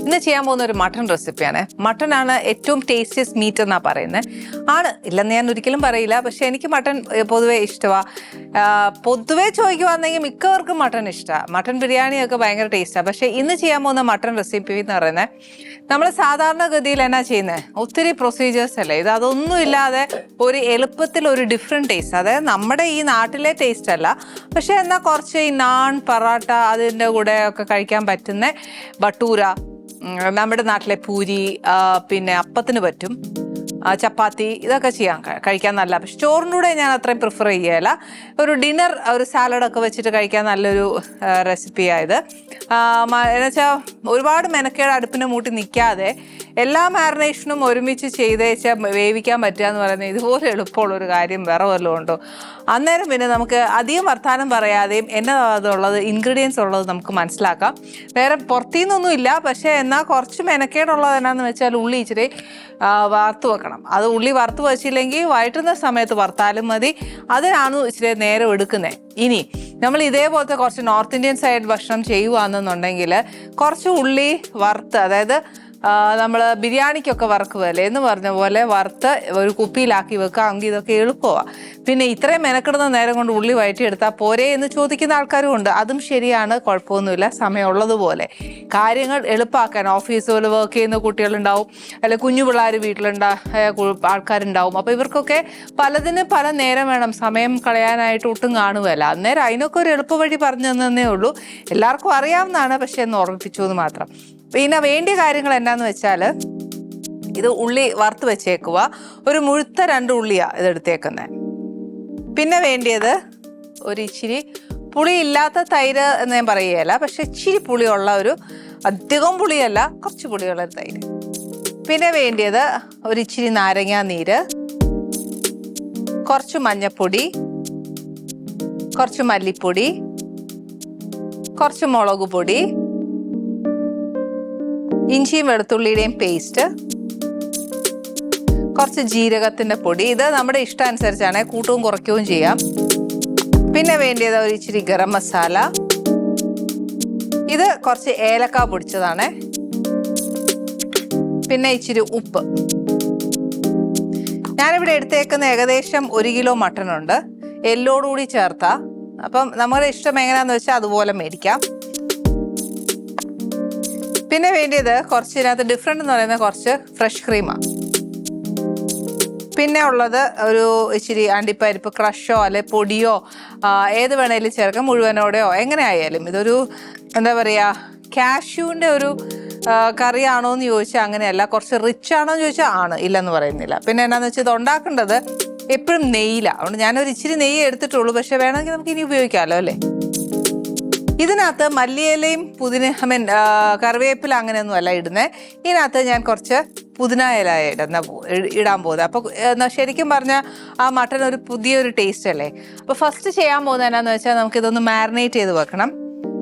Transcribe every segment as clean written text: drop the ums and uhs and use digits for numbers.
ഇന്ന് ചെയ്യാൻ പോകുന്ന ഒരു മട്ടൺ റെസിപ്പിയാണ്. മട്ടനാണ് ഏറ്റവും ടേസ്റ്റിയസ്റ്റ് മീറ്റ് എന്നാണ് പറയുന്നത്. ആണ്, ഇല്ലെന്ന് ഞാൻ ഒരിക്കലും പറയില്ല. പക്ഷെ എനിക്ക് മട്ടൺ പൊതുവേ ഇഷ്ടമാണ്. പൊതുവേ ചോദിക്കുവാണെങ്കിൽ മിക്കവർക്കും മട്ടൺ ഇഷ്ടമാണ്. മട്ടൺ ബിരിയാണിയൊക്കെ ഭയങ്കര ടേസ്റ്റാണ്. പക്ഷെ ഇന്ന് ചെയ്യാൻ പോകുന്ന മട്ടൺ റെസിപ്പി എന്ന് പറയുന്നത്, നമ്മൾ സാധാരണഗതിയിൽ എന്നാ ചെയ്യുന്നത്, ഒത്തിരി പ്രൊസീജിയേഴ്സ് അല്ലേ ഇത്. അതൊന്നും ഇല്ലാതെ ഒരു എളുപ്പത്തിൽ ഒരു ഡിഫറെൻറ്റ് ടേസ്റ്റ്, അതായത് നമ്മുടെ ഈ നാട്ടിലെ ടേസ്റ്റ് അല്ല, പക്ഷെ എന്നാൽ കുറച്ച് ഈ നാൻ, പൊറാട്ട അതിൻ്റെ കൂടെ ഒക്കെ കഴിക്കാൻ പറ്റുന്ന ബട്ടൂര, നമ്മുടെ നാട്ടിലെ പൂരി, പിന്നെ അപ്പത്തിന് പറ്റും, ചപ്പാത്തി, ഇതൊക്കെ കഴിക്കാൻ നല്ല. പക്ഷെ ചോറിൻ്റെ കൂടെ ഞാൻ അത്രയും പ്രിഫർ ചെയ്യുകയില്ല. ഒരു ഡിന്നർ, ഒരു സാലഡൊക്കെ വെച്ചിട്ട് കഴിക്കാൻ നല്ലൊരു റെസിപ്പിയായത്. എന്നുവെച്ചാൽ ഒരുപാട് മെനക്കേട് അടുപ്പിനെ മൂട്ടി നിൽക്കാതെ എല്ലാ മാരിനേഷനും ഒരുമിച്ച് ചെയ്തേച്ചാൽ വേവിക്കാൻ പറ്റുക എന്ന് പറയുന്നത് ഇതുപോലെ എളുപ്പമുള്ളൊരു കാര്യം വേറെ വല്ലതും ഉണ്ടോ? അന്നേരം പിന്നെ നമുക്ക് അധികം വർത്താനം പറയാതെയും എന്നതുള്ളത് ഇൻഗ്രീഡിയൻസ് ഉള്ളത് നമുക്ക് മനസ്സിലാക്കാം. വേറെ പുറത്തുനിന്നൊന്നും ഇല്ല. പക്ഷേ എന്നാൽ കുറച്ച് മെനക്കേടുള്ളത് എന്നാന്ന് വെച്ചാൽ ഉള്ളി ഇച്ചിരി വറുത്ത് വെക്കണം. അത് ഉള്ളി വറുത്ത് വെച്ചില്ലെങ്കിൽ വഴറ്റുന്ന സമയത്ത് വറുത്താലും മതി. അതിനാണ് ഇച്ചിരി നേരം എടുക്കുന്നത്. ഇനി നമ്മൾ ഇതേപോലത്തെ കുറച്ച് നോർത്ത് ഇന്ത്യൻ സൈഡ് ഭക്ഷണം ചെയ്യുകയാണെന്നുണ്ടെങ്കിൽ കുറച്ച് ഉള്ളി വറുത്ത്, അതായത് നമ്മൾ ബിരിയാണിക്കൊക്കെ വറക്കുമല്ലേ എന്ന് പറഞ്ഞ പോലെ വറുത്ത് ഒരു കുപ്പിയിലാക്കി വെക്കാമെങ്കിൽ ഇതൊക്കെ എളുപ്പമാണ്. പിന്നെ ഇത്രയും മെനക്കെടുന്ന നേരം കൊണ്ട് ഉള്ളി വഴറ്റിയെടുത്താൽ പോരെ എന്ന് ചോദിക്കുന്ന ആൾക്കാരും ഉണ്ട്. അതും ശരിയാണ്, കുഴപ്പമൊന്നുമില്ല. സമയമുള്ളതുപോലെ കാര്യങ്ങൾ എളുപ്പമാക്കാൻ ഓഫീസുകൾ വർക്ക് ചെയ്യുന്ന കുട്ടികളുണ്ടാവും, അല്ലെങ്കിൽ കുഞ്ഞു പിള്ളേർ ആൾക്കാരുണ്ടാവും. അപ്പോൾ ഇവർക്കൊക്കെ പലതിന് പല നേരം വേണം. സമയം കളയാനായിട്ട് ഒട്ടും കാണുകയല്ല. അന്നേരം അതിനൊക്കെ ഒരു എളുപ്പ വഴി പറഞ്ഞു തന്നേ ഉള്ളൂ. എല്ലാവർക്കും അറിയാവുന്നതാണ്, പക്ഷെ എന്ന് ഓർമ്മിപ്പിച്ചു എന്ന് മാത്രം. പിന്നെ വേണ്ടിയ കാര്യങ്ങൾ എന്താണെന്ന് വെച്ചാൽ, ഇത് ഉള്ളി വറുത്ത് വെച്ചേക്കുക. ഒരു മുഴുത്ത 2 ഉള്ളിയാണ് ഇതെടുത്തേക്കുന്നത്. പിന്നെ വേണ്ടിയത് ഒരു ഇച്ചിരി പുളിയില്ലാത്ത തൈര് എന്ന് ഞാൻ പറയുകയല്ല, പക്ഷെ ഇച്ചിരി പുളിയുള്ള ഒരു, അധികം പുളിയല്ല, കുറച്ച് പുളിയുള്ള ഒരു തൈര്. പിന്നെ വേണ്ടിയത് ഒരു ഇച്ചിരി നാരങ്ങാ നീര്, കുറച്ച് മഞ്ഞൾപ്പൊടി, കുറച്ച് മല്ലിപ്പൊടി, കുറച്ച് മുളക് പൊടി, ഇഞ്ചിയും വെളുത്തുള്ളിയുടെയും പേസ്റ്റ്, കുറച്ച് ജീരകത്തിൻ്റെ പൊടി. ഇത് നമ്മുടെ ഇഷ്ടാനുസരിച്ചാണ്, കൂട്ടവും കുറയ്ക്കുകയും ചെയ്യാം. പിന്നെ വേണ്ടിയത് ഒരു ഇച്ചിരി ഗരം മസാല, ഇത് കുറച്ച് ഏലക്ക പൊടിച്ചതാണ്, പിന്നെ ഇച്ചിരി ഉപ്പ്. ഞാനിവിടെ എടുത്തേക്കുന്ന ഏകദേശം 1 കിലോ മട്ടനുണ്ട്, എല്ലോടുകൂടി ചേർത്താ. അപ്പം നമ്മുടെ ഇഷ്ടം എങ്ങനെയാണെന്ന് വെച്ചാൽ അതുപോലെ മേടിക്കാം. പിന്നെ വേണ്ടിയത് കുറച്ച്, ഇതിനകത്ത് ഡിഫറെൻ്റ് എന്ന് പറയുന്നത് കുറച്ച് ഫ്രഷ് ക്രീമാണ്. പിന്നെ ഉള്ളത് ഒരു ഇച്ചിരി അണ്ടിപ്പരിപ്പ് ക്രഷോ അല്ലെ പൊടിയോ ഏത് വേണേലും ചേർക്കാം, മുഴുവനോടെയോ എങ്ങനെ ആയാലും. ഇതൊരു എന്താ പറയുക, കാഷ്യൂവിൻ്റെ ഒരു കറിയാണോ എന്ന് ചോദിച്ചാൽ അങ്ങനെയല്ല. കുറച്ച് റിച്ച് ആണോ എന്ന് ചോദിച്ചാൽ ആണ്, ഇല്ലെന്ന് പറയുന്നില്ല. പിന്നെ എന്നാന്ന് വെച്ചാൽ ഇത് ഉണ്ടാക്കേണ്ടത് എപ്പോഴും നെയ്യിലാണ്. അതുകൊണ്ട് ഞാനൊരു ഇച്ചിരി നെയ്യ് എടുത്തിട്ടുള്ളൂ. പക്ഷെ വേണമെങ്കിൽ നമുക്ക് ഇനി ഉപയോഗിക്കാമല്ലോ അല്ലേ. ഇതിനകത്ത് മല്ലിയിലയും കറിവേപ്പില അങ്ങനെയൊന്നും അല്ല ഇടുന്നത്. ഇതിനകത്ത് ഞാൻ കുറച്ച് പുതിന ഇല ഇടാൻ പോകുന്നത്. അപ്പോൾ ശരിക്കും പറഞ്ഞാൽ ആ മട്ടൻ ഒരു പുതിയൊരു ടേസ്റ്റ് അല്ലേ. അപ്പോൾ ഫസ്റ്റ് ചെയ്യാൻ പോകുന്നത് എന്നാന്ന് വെച്ചാൽ നമുക്കിതൊന്ന് മാരിനേറ്റ് ചെയ്ത് വെക്കണം.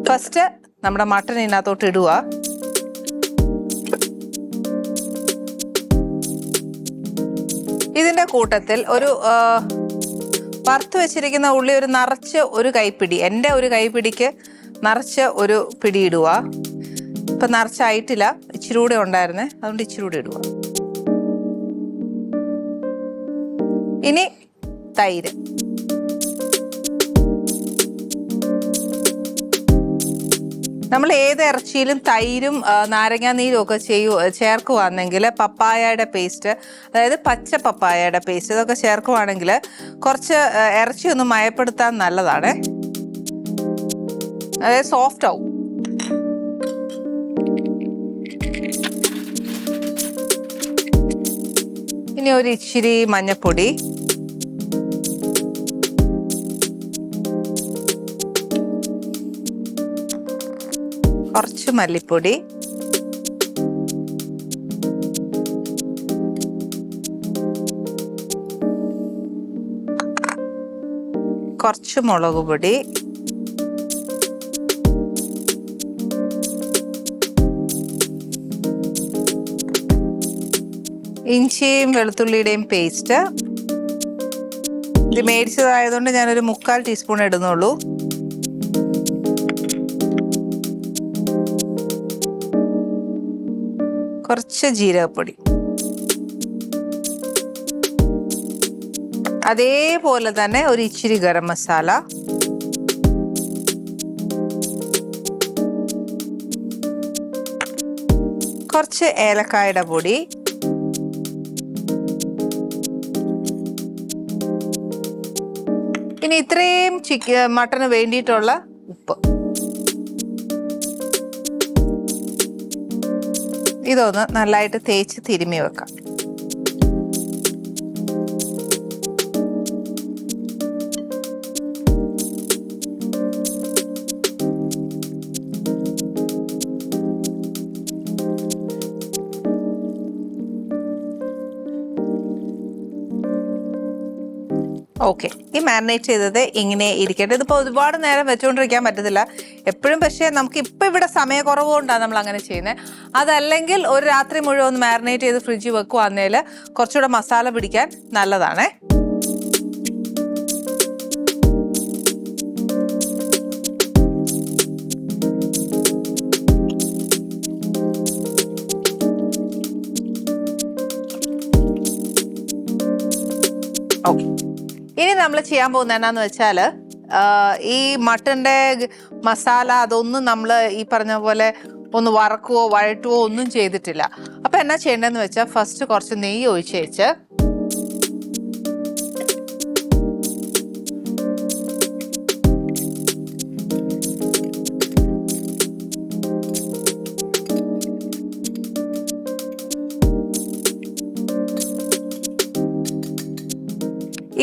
ഫസ്റ്റ് നമ്മുടെ മട്ടൻ ഇതിനകത്തോട്ട് ഇടുക. ഇതിൻ്റെ കൂട്ടത്തിൽ ഒരു വറുത്ത് വെച്ചിരിക്കുന്ന ഉള്ളി ഒരു നിറച്ച് ഒരു കൈപ്പിടി, എൻ്റെ ഒരു കൈപ്പിടിക്ക് നിറച്ച് ഒരു പിടി ഇടുക. ഇപ്പം നിറച്ചായിട്ടില്ല, ഇച്ചിരി കൂടെ ഉണ്ടായിരുന്നേ, അതുകൊണ്ട് ഇച്ചിരി കൂടെ ഇടുക. ഇനി തൈര്, നമ്മൾ ഏത് ഇറച്ചിയിലും തൈരും നാരങ്ങാ നീരും ഒക്കെ ചേർക്കുവാണെങ്കിൽ പപ്പായയുടെ പേസ്റ്റ്, അതായത് പച്ച പപ്പായയുടെ പേസ്റ്റ്, ഇതൊക്കെ ചേർക്കുവാണെങ്കിൽ കുറച്ച് ഇറച്ചി ഒന്ന് മയപ്പെടുത്താൻ നല്ലതാണ്. അതായത് സോഫ്റ്റ് ആവും. ഇനി ഒരു ഇച്ചിരി മഞ്ഞൾപ്പൊടി, കുറച്ച് മല്ലിപ്പൊടി, കുറച്ച് മുളക് പൊടി, ഇഞ്ചിയും വെളുത്തുള്ളിയുടെയും പേസ്റ്റ്. ഇത് മേടിച്ചതായതുകൊണ്ട് ഞാനൊരു 3/4 ടീസ്പൂൺ ഇടുന്നുള്ളൂ. കുറച്ച് ജീരകപ്പൊടി, അതേപോലെ തന്നെ ഒരു ഇച്ചിരി ഗരം മസാല, കുറച്ച് ഏലക്കായുടെ പൊടി, ഇനി ഇത്രയും മട്ടന് വേണ്ടിയിട്ടുള്ള ഉപ്പ്. ഇതൊന്ന് നല്ലതായിട്ട് തേച്ച് തിരുമ്മി വെക്കാം. ഓക്കെ, ഈ മാരിനേറ്റ് ചെയ്തത് ഇങ്ങനെ ഇരിക്കട്ടെ. ഇതിപ്പോൾ ഒരുപാട് നേരം വെച്ചുകൊണ്ടിരിക്കാൻ പറ്റത്തില്ല എപ്പോഴും. പക്ഷേ നമുക്ക് ഇപ്പം ഇവിടെ സമയക്കുറവുകൊണ്ടാണ് നമ്മൾ അങ്ങനെ ചെയ്യുന്നത്. അതല്ലെങ്കിൽ ഒരു രാത്രി മുഴുവൻ ഒന്ന് മാരിനേറ്റ് ചെയ്ത് ഫ്രിഡ്ജിൽ വെക്കുവാന്നേൽ കുറച്ചുകൂടെ മസാല പിടിക്കാൻ നല്ലതാണേ. ഓക്കെ, ഇനി നമ്മൾ ചെയ്യാൻ പോകുന്നത് എന്നാന്ന് വെച്ചാൽ ഈ മട്ടൻ്റെ മസാല അതൊന്നും നമ്മൾ ഈ പറഞ്ഞ പോലെ ഒന്ന് വറക്കുവോ വഴറ്റുവോ ഒന്നും ചെയ്തിട്ടില്ല. അപ്പം എന്നാ ചെയ്യേണ്ടതെന്ന് വെച്ചാൽ ഫസ്റ്റ് കുറച്ച് നെയ്യ് ഒഴിച്ച്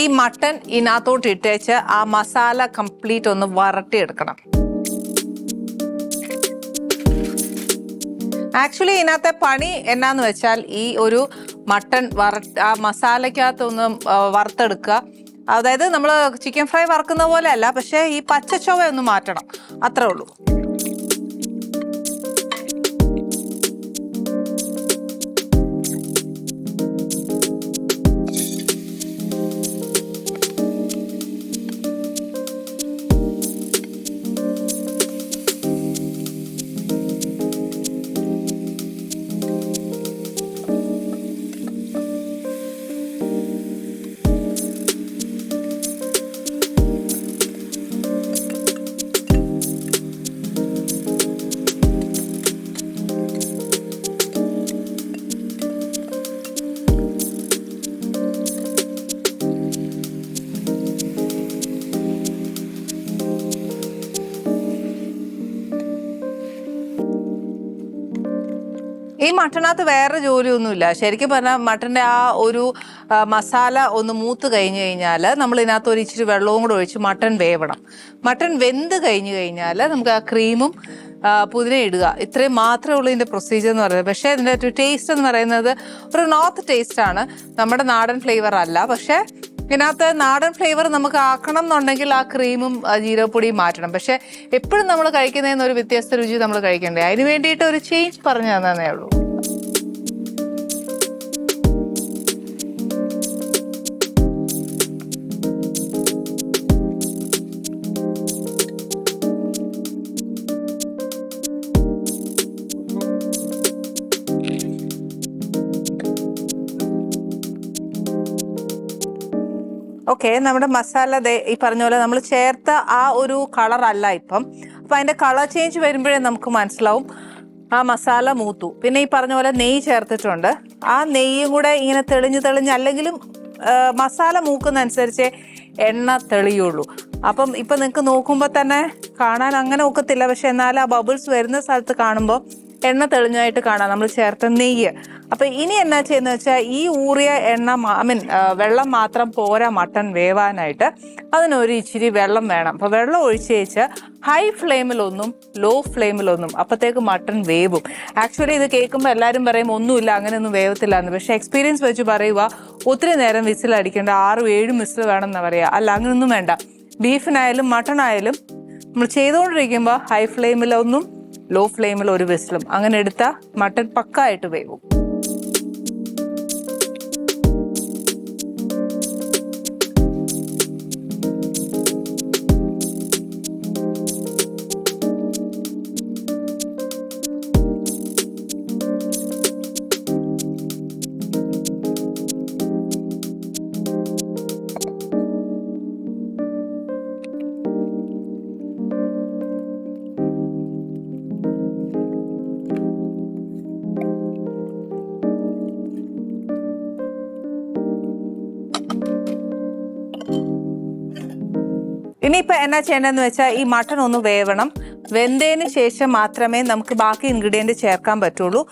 ഈ മട്ടൻ ഇതിനകത്തോട്ട് ഇട്ടേച്ച് ആ മസാല കംപ്ലീറ്റ് ഒന്ന് വരട്ടിയെടുക്കണം. ആക്ച്വലി ഇതിനകത്തെ പണി എന്നാന്ന് വെച്ചാൽ ഈ ഒരു മട്ടൻ ആ മസാലയ്ക്കകത്തൊന്ന് വറുത്തെടുക്കുക. അതായത് നമ്മൾ ചിക്കൻ ഫ്രൈ വറക്കുന്ന പോലെ അല്ല, പക്ഷേ ഈ പച്ചച്ചൊവ ഒന്ന് മാറ്റണം, അത്രേ ഉള്ളൂ. ഈ മട്ടനകത്ത് വേറെ ജോലിയൊന്നുമില്ല. ശരിക്കും പറഞ്ഞാൽ മട്ടൻ്റെ ആ ഒരു മസാല ഒന്ന് മൂത്ത് കഴിഞ്ഞ് കഴിഞ്ഞാൽ നമ്മൾ ഇതിനകത്ത് ഒരു ഇച്ചിരി വെള്ളവും കൂടെ ഒഴിച്ച് മട്ടൻ വേവണം. മട്ടൻ വെന്ത് കഴിഞ്ഞ് കഴിഞ്ഞാൽ നമുക്ക് ആ ക്രീമും പുതിന ഇടുക. ഇത്രയും മാത്രമേ ഉള്ളൂ ഇതിൻ്റെ പ്രൊസീജിയർ എന്ന് പറയുന്നത്. പക്ഷേ ഇതിൻ്റെ ഒരു ടേസ്റ്റ് എന്ന് പറയുന്നത് ഒരു നോർത്ത് ടേസ്റ്റാണ്, നമ്മുടെ നാടൻ ഫ്ലേവർ അല്ല. പക്ഷേ ഇതിനകത്ത് നാടൻ ഫ്ലേവർ നമുക്ക് ആക്കണം എന്നുണ്ടെങ്കിൽ ആ ക്രീമും ജീരകപ്പൊടിയും മാറ്റണം. പക്ഷേ എപ്പോഴും നമ്മൾ കഴിക്കുന്നതിന് ഒരു വ്യത്യസ്ത രുചി നമ്മൾ കഴിക്കണ്ടേ, അതിന് വേണ്ടിയിട്ട് ഒരു ചേഞ്ച് പറഞ്ഞു തന്നേ ഉള്ളൂ. ഓക്കെ, നമ്മുടെ മസാല ഈ പറഞ്ഞ പോലെ നമ്മൾ ചേർത്ത ആ ഒരു കളറല്ല ഇപ്പം. അപ്പം അതിൻ്റെ കളർ ചേഞ്ച് വരുമ്പോഴേ നമുക്ക് മനസ്സിലാവും ആ മസാല മൂത്തു. പിന്നെ ഈ പറഞ്ഞ പോലെ നെയ്യ് ചേർത്തിട്ടുണ്ട്. ആ നെയ്യും കൂടെ ഇങ്ങനെ തെളിഞ്ഞ് അല്ലെങ്കിലും മസാല മൂക്കുന്ന അനുസരിച്ച് എണ്ണ തെളിയുള്ളൂ. അപ്പം ഇപ്പം നിങ്ങൾക്ക് നോക്കുമ്പോൾ തന്നെ കാണാൻ അങ്ങനെ ഒക്കത്തില്ല, പക്ഷെ എന്നാൽ ആ ബബിൾസ് വരുന്ന സ്ഥലത്ത് കാണുമ്പോൾ എണ്ണ തെളിഞ്ഞായിട്ട് കാണാം നമ്മൾ ചേർത്ത നെയ്യ്. അപ്പം ഇനി എന്നാ ചെയ്യുന്നത് വെച്ചാൽ ഈ ഊറിയ എണ്ണ വെള്ളം മാത്രം പോരാ മട്ടൺ വേവാനായിട്ട്, അതിനൊരു ഇച്ചിരി വെള്ളം വേണം. അപ്പോൾ വെള്ളം ഒഴിച്ച് വെച്ച് ഹൈ ഫ്ലെയിമിലൊന്നും ലോ ഫ്ലെയിമിലൊന്നും, അപ്പോഴത്തേക്ക് മട്ടൺ വേവും. ആക്ച്വലി ഇത് കേൾക്കുമ്പോൾ എല്ലാവരും പറയും ഒന്നുമില്ല അങ്ങനെയൊന്നും വേവത്തില്ല എന്ന്. പക്ഷേ എക്സ്പീരിയൻസ് വെച്ച് പറയുക, ഒത്തിരി നേരം വിസിലടിക്കേണ്ട, 6-7 വിസിൽ വേണം എന്ന് പറയുക. അല്ല, അങ്ങനെയൊന്നും വേണ്ട. ബീഫിനായാലും മട്ടണായാലും നമ്മൾ ചെയ്തുകൊണ്ടിരിക്കുമ്പോൾ ഹൈ ഫ്ലെയിമിലൊന്നും ലോ ഫ്ലെയിമിൽ ഒരു വിസിലും അങ്ങനെ എടുത്താൽ മട്ടൺ പക്കായിട്ട് വേവും. ഇനിയിപ്പോൾ എന്നാ ചെയ്യേണ്ടതെന്ന് വെച്ചാൽ ഈ മട്ടൺ ഒന്ന് വേവണം. വെന്തതിന് ശേഷം മാത്രമേ നമുക്ക് ബാക്കി ഇൻഗ്രീഡിയൻറ്റ് ചേർക്കാൻ പറ്റുള്ളൂ.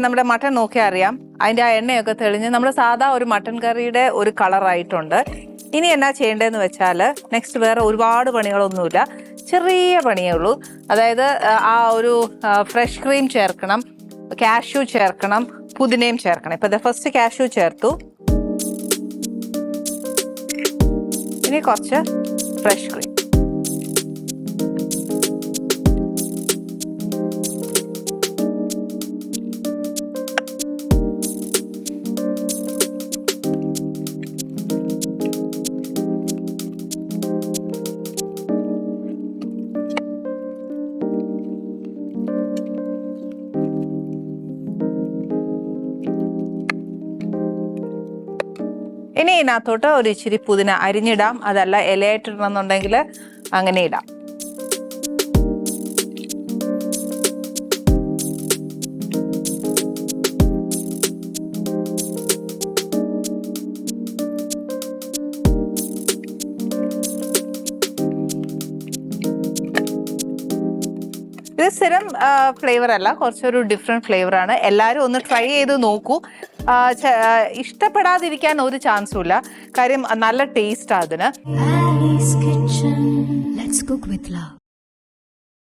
നമ്മുടെ മട്ടൺ നോക്കിയാൽ അറിയാം, അതിൻ്റെ ആ എണ്ണയൊക്കെ തെളിഞ്ഞ് നമ്മുടെ സാധാ ഒരു മട്ടൺ കറിയുടെ ഒരു കളറായിട്ടുണ്ട്. ഇനി എന്നാ ചെയ്യേണ്ടതെന്ന് വെച്ചാൽ നെക്സ്റ്റ് വേറെ ഒരുപാട് പണികളൊന്നുമില്ല, ചെറിയ പണിയേ ഉള്ളൂ. അതായത് ആ ഒരു ഫ്രഷ് ക്രീം ചേർക്കണം, കാഷ്യൂ ചേർക്കണം, പുതിനയും ചേർക്കണം. ഇപ്പം ഫസ്റ്റ് കാഷ്യൂ ചേർത്തു, ഇനി കുറച്ച് ഫ്രഷ് ക്രീം. ഇനി ഇതിനകത്തോട്ട് ഒരു ഇച്ചിരി പുതിന അരിഞ്ഞിടാം, അതല്ല ഇലയായിട്ടിടണമെന്നുണ്ടെങ്കിൽ അങ്ങനെ ഇടാം. ഇത് സ്ഥിരം ഫ്ലേവർ അല്ല, കുറച്ചൊരു ഡിഫറെൻറ്റ് ഫ്ലേവറാണ്. എല്ലാവരും ഒന്ന് ട്രൈ ചെയ്ത് നോക്കൂ. ഇഷ്ടപ്പെടാതിരിക്കാൻ ഒരു ചാൻസും ഇല്ല, കാര്യം നല്ല ടേസ്റ്റാണ് അതിന്.